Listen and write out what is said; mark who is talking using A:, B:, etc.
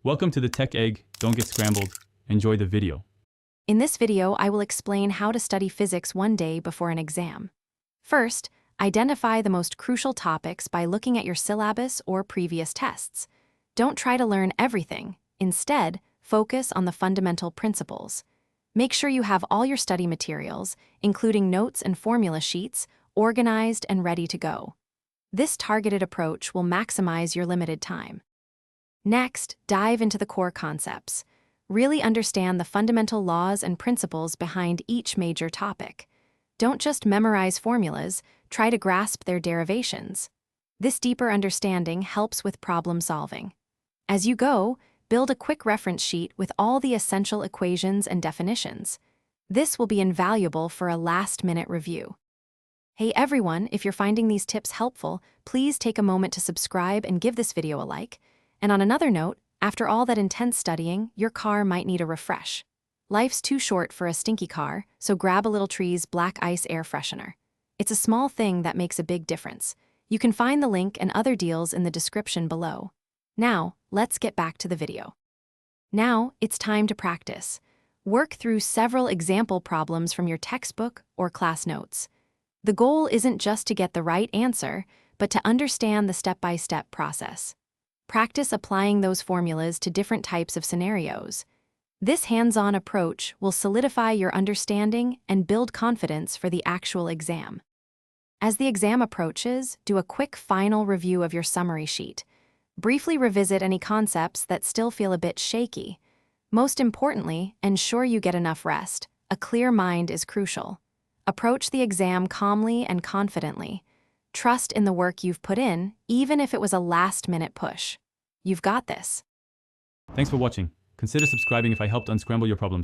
A: Welcome to the Tech Egg. Don't get scrambled. Enjoy the video.
B: In this video, I will explain how to study physics one day before an exam. First, identify the most crucial topics by looking at your syllabus or previous tests. Don't try to learn everything. Instead, focus on the fundamental principles. Make sure you have all your study materials, including notes and formula sheets, organized and ready to go. This targeted approach will maximize your limited time. Next, dive into the core concepts. Really understand the fundamental laws and principles behind each major topic. Don't just memorize formulas, try to grasp their derivations. This deeper understanding helps with problem solving. As you go, build a quick reference sheet with all the essential equations and definitions. This will be invaluable for a last-minute review. Hey everyone, if you're finding these tips helpful, please take a moment to subscribe and give this video a like. And on another note, after all that intense studying, your car might need a refresh. Life's too short for a stinky car, so grab a Little Tree's Black Ice Air Freshener. It's a small thing that makes a big difference. You can find the link and other deals in the description below. Now, let's get back to the video. Now, it's time to practice. Work through several example problems from your textbook or class notes. The goal isn't just to get the right answer, but to understand the step-by-step process. Practice applying those formulas to different types of scenarios. This hands-on approach will solidify your understanding and build confidence for the actual exam. As the exam approaches, do a quick final review of your summary sheet. Briefly revisit any concepts that still feel a bit shaky. Most importantly, ensure you get enough rest. A clear mind is crucial. Approach the exam calmly and confidently. Trust in the work you've put in, even if it was a last-minute push. You've got this.
A: Thanks for watching. Consider subscribing if I helped unscramble your problems.